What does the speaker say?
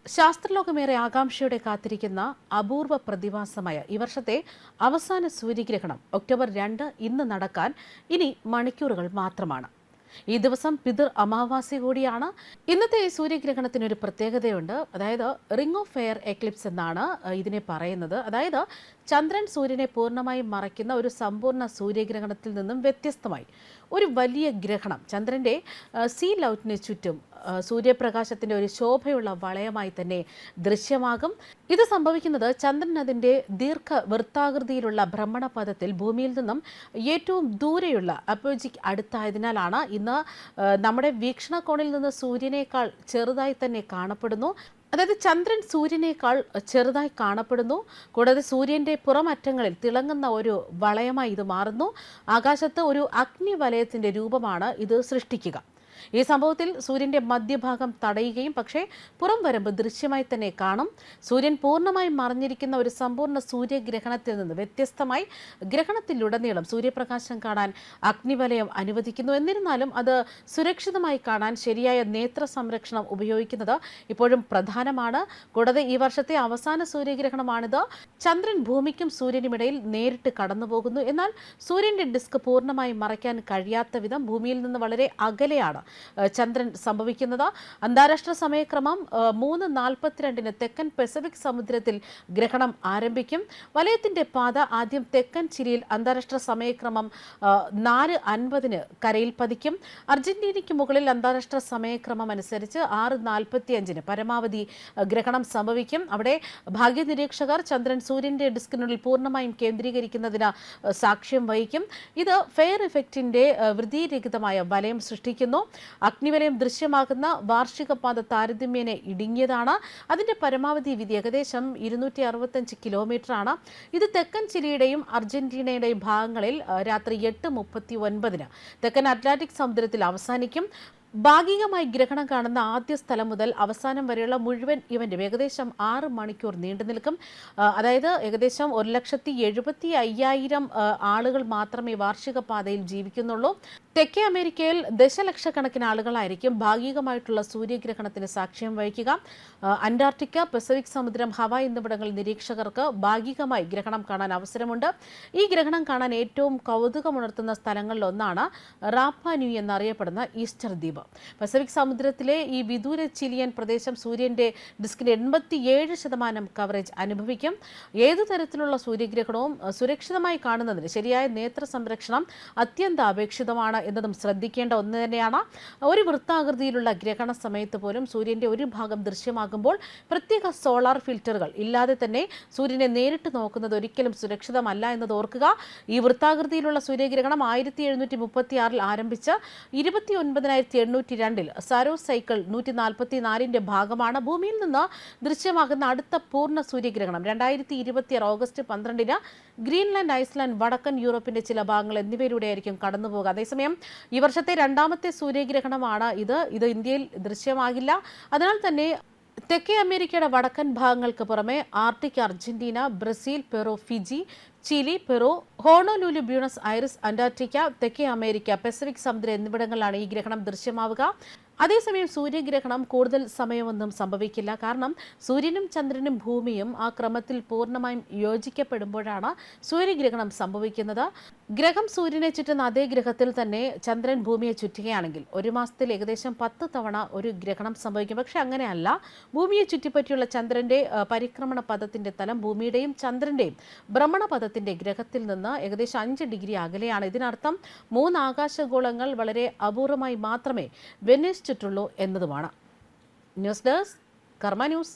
ശാസ്ത്രലോകമേറെ ആകാംക്ഷയോടെ കാത്തിരിക്കുന്ന അപൂർവ പ്രതിഭാസമായ ഈ വർഷത്തെ അവസാന സൂര്യഗ്രഹണം ഒക്ടോബർ 2 ഇന്ന് നടക്കാൻ ഇനി മണിക്കൂറുകൾ മാത്രമാണ്. ഈ ദിവസം പിതൃ അമാവാസി കൂടിയാണ്. ഇന്നത്തെ ഈ സൂര്യഗ്രഹണത്തിനൊരു പ്രത്യേകതയുണ്ട്. അതായത് റിംഗ് ഓഫ് ഫയർ എക്ലിപ്സ് എന്നാണ് ഇതിനെ പറയുന്നത്. അതായത് ചന്ദ്രൻ സൂര്യനെ പൂർണ്ണമായും മറയ്ക്കുന്ന ഒരു സമ്പൂർണ്ണ സൂര്യഗ്രഹണത്തിൽ നിന്നും വ്യത്യസ്തമായി ഒരു വലിയ ഗ്രഹണം ചന്ദ്രൻ്റെ സീ ലൗറ്റിന് ചുറ്റും സൂര്യപ്രകാശത്തിൻ്റെ ഒരു ശോഭയുള്ള വളയമായി തന്നെ ദൃശ്യമാകും. ഇത് സംഭവിക്കുന്നത് ചന്ദ്രൻ അതിൻ്റെ ദീർഘവൃത്താകൃതിയിലുള്ള ഭ്രമണപഥത്തിൽ ഭൂമിയിൽ നിന്നും ഏറ്റവും ദൂരെയുള്ള അപ്പോജിക് അടുത്തായതിനാലാണ്. ഇന്ന് നമ്മുടെ വീക്ഷണകോണിൽ നിന്ന് സൂര്യനേക്കാൾ ചെറുതായി തന്നെ കാണപ്പെടുന്നു. അതായത് ചന്ദ്രൻ സൂര്യനേക്കാൾ ചെറുതായി കാണപ്പെടുന്നു. കൂടാതെ സൂര്യൻ്റെ പുറമറ്റങ്ങളിൽ തിളങ്ങുന്ന ഒരു വളയമായി ഇത് മാറുന്നു. ആകാശത്ത് ഒരു അഗ്നിവലയത്തിൻ്റെ രൂപമാണ് ഇത് സൃഷ്ടിക്കുക. ഈ സംഭവത്തിൽ സൂര്യൻ്റെ മധ്യഭാഗം തടയുകയും പക്ഷേ പുറം വരമ്പ് ദൃശ്യമായി തന്നെ കാണും. സൂര്യൻ പൂർണ്ണമായും മറഞ്ഞിരിക്കുന്ന ഒരു സമ്പൂർണ്ണ സൂര്യഗ്രഹണത്തിൽ നിന്ന് വ്യത്യസ്തമായി ഗ്രഹണത്തിലുടനീളം സൂര്യപ്രകാശം കാണാൻ അഗ്നിവലയം അനുവദിക്കുന്നു. എന്നിരുന്നാലും അത് സുരക്ഷിതമായി കാണാൻ ശരിയായ നേത്ര സംരക്ഷണം ഉപയോഗിക്കുന്നത് ഇപ്പോഴും പ്രധാനമാണ്. കൂടാതെ ഈ വർഷത്തെ അവസാന സൂര്യഗ്രഹണമാണിത്. ചന്ദ്രൻ ഭൂമിക്കും സൂര്യനുമിടയിൽ നേരിട്ട് കടന്നുപോകുന്നു. എന്നാൽ സൂര്യൻ്റെ ഡിസ്ക് പൂർണ്ണമായും മറയ്ക്കാൻ കഴിയാത്ത വിധം ഭൂമിയിൽ നിന്ന് വളരെ അകലെയാണ് ചന്ദ്രൻ സംഭവിക്കുന്നത്. അന്താരാഷ്ട്ര സമയക്രമം 3:42 തെക്കൻ പസഫിക് സമുദ്രത്തിൽ ഗ്രഹണം ആരംഭിക്കും. വലയത്തിന്റെ പാത ആദ്യം തെക്കൻ ചിലിയിൽ അന്താരാഷ്ട്ര സമയക്രമം 4:50 കരയിൽ പതിക്കും. അർജന്റീനയ്ക്ക് മുകളിൽ അന്താരാഷ്ട്ര സമയക്രമം അനുസരിച്ച് 6:45 പരമാവധി ഗ്രഹണം സംഭവിക്കും. അവിടെ ഭാഗ്യനിരീക്ഷകർ ചന്ദ്രൻ സൂര്യന്റെ ഡിസ്കിനുള്ളിൽ പൂർണ്ണമായും കേന്ദ്രീകരിക്കുന്നതിന് സാക്ഷ്യം വഹിക്കും. ഇത് ഫെയർ ഇഫക്റ്റിന്റെ വൃതിരഹിതമായ വലയം സൃഷ്ടിക്കുന്നു. അഗ്നിവലയം ദൃശ്യമാകുന്ന വാർഷിക പാത താരതമ്യേന ഇടുങ്ങിയതാണ്. അതിന്റെ പരമാവധി വീതി ഏകദേശം 265 കിലോമീറ്ററാണ്. ഇത് തെക്കൻ ചിലിയുടെയും അർജന്റീനയുടെയും ഭാഗങ്ങളിൽ രാത്രി 8:39 തെക്കൻ അറ്റ്ലാന്റിക് സമുദ്രത്തിൽ അവസാനിക്കും. ഭാഗികമായി ഗ്രഹണം കാണുന്ന ആദ്യ സ്ഥലം മുതൽ അവസാനം വരെയുള്ള മുഴുവൻ ഇവന്റും ഏകദേശം 6 മണിക്കൂർ നീണ്ടു നിൽക്കും. അതായത് ഏകദേശം 1,75,000 ആളുകൾ മാത്രമേ വാർഷിക പാതയിൽ ജീവിക്കുന്നുള്ളൂ. തെക്കേ അമേരിക്കയിൽ ദശലക്ഷക്കണക്കിന് ആളുകളായിരിക്കും ഭാഗികമായിട്ടുള്ള സൂര്യഗ്രഹണത്തിന് സാക്ഷ്യം വഹിക്കുക. അന്റാർട്ടിക്ക, പസഫിക് സമുദ്രം, ഹവായ് എന്നിവിടങ്ങളിൽ നിരീക്ഷകർക്ക് ഭാഗികമായി ഗ്രഹണം കാണാൻ അവസരമുണ്ട്. ഈ ഗ്രഹണം കാണാൻ ഏറ്റവും കൗതുകമുണർത്തുന്ന സ്ഥലങ്ങളിലൊന്നാണ് റാപ്പ ന്യൂയി എന്നറിയപ്പെടുന്ന ഈസ്റ്റർ ദ്വീപ്. പസഫിക് സമുദ്രത്തിലെ ഈ വിദൂര ചിലിയൻ പ്രദേശം സൂര്യന്റെ ഡിസ്കിന്റെ 87% കവറേജ് അനുഭവിക്കും. ഏതു തരത്തിലുള്ള സൂര്യഗ്രഹണവും സുരക്ഷിതമായി കാണുന്നതിന് ശരിയായ നേത്ര സംരക്ഷണം അത്യന്താപേക്ഷിതമാണ് എന്നതും ശ്രദ്ധിക്കേണ്ട ഒന്ന് തന്നെയാണ്. ഒരു വൃത്താകൃതിയിലുള്ള ഗ്രഹണ സമയത്ത് പോലും സൂര്യന്റെ ഒരു ഭാഗം ദൃശ്യമാകുമ്പോൾ പ്രത്യേക സോളാർ ഫിൽറ്ററുകൾ ഇല്ലാതെ തന്നെ സൂര്യനെ നേരിട്ട് നോക്കുന്നത് ഒരിക്കലും സുരക്ഷിതമല്ല എന്നത് ഓർക്കുക. ഈ വൃത്താകൃതിയിലുള്ള സൂര്യഗ്രഹണം 1736 ആരംഭിച്ച് 29,802 സാരോ സൈക്കിൾ 144 ഭാഗമാണ്. ഭൂമിയിൽ നിന്ന് ദൃശ്യമാകുന്ന അടുത്ത പൂർണ്ണ സൂര്യഗ്രഹണം 2026 ഓഗസ്റ്റ് 12 ഗ്രീൻലാൻഡ്, ഐസ്ലാൻഡ്, വടക്കൻ യൂറോപ്പിന്റെ ചില ഭാഗങ്ങൾ എന്നിവയിലൂടെയായിരിക്കും കടന്നുപോകുക. അതേസമയം ഈ വർഷത്തെ രണ്ടാമത്തെ സൂര്യഗ്രഹണമാണ് ഇത് ഇന്ത്യയിൽ ദൃശ്യമാകില്ല. അതിനാൽ തന്നെ തെക്കേ അമേരിക്കയുടെ വടക്കൻ ഭാഗങ്ങൾക്ക് പുറമെ Arctic, Argentina, Brazil, Peru, Fiji, Chile, Peru, Honolulu, Buenos Aires, Antarctica, തെക്കേ അമേരിക്ക, പസഫിക് സമുദ്രം എന്നിവിടങ്ങളിലാണ് ഈ ഗ്രഹണം ദൃശ്യമാവുക. അതേസമയം സൂര്യഗ്രഹണം കൂടുതൽ സമയമൊന്നും സംഭവിക്കില്ല. കാരണം സൂര്യനും ചന്ദ്രനും ഭൂമിയും ആ ക്രമത്തിൽ പൂർണ്ണമായും യോജിക്കപ്പെടുമ്പോഴാണ് സൂര്യഗ്രഹണം സംഭവിക്കുന്നത്. ഗ്രഹം സൂര്യനെ ചുറ്റുന്ന അതേ ഗ്രഹത്തിൽ തന്നെ ചന്ദ്രൻ ഭൂമിയെ ചുറ്റുകയാണെങ്കിൽ ഒരു മാസത്തിൽ ഏകദേശം 10 തവണ ഒരു ഗ്രഹണം സംഭവിക്കും. പക്ഷെ അങ്ങനെയല്ല. ഭൂമിയെ ചുറ്റിപ്പറ്റിയുള്ള ചന്ദ്രന്റെ പരിക്രമണ പഥത്തിന്റെ തലം ഭൂമിയുടെയും ചന്ദ്രന്റെയും ഭ്രമണപഥത്തിന്റെ ഗ്രഹത്തിൽ നിന്ന് ഏകദേശം 5 ഡിഗ്രി അകലെയാണ്. ഇതിനർത്ഥം 3 ആകാശഗോളങ്ങൾ വളരെ അപൂർവമായി മാത്രമേ വെനീസ് ചുറ്റുള്ളൂ എന്നതുമാണ്. ന്യൂസ് ഡെസ്ക് കർമ്മ ന്യൂസ്.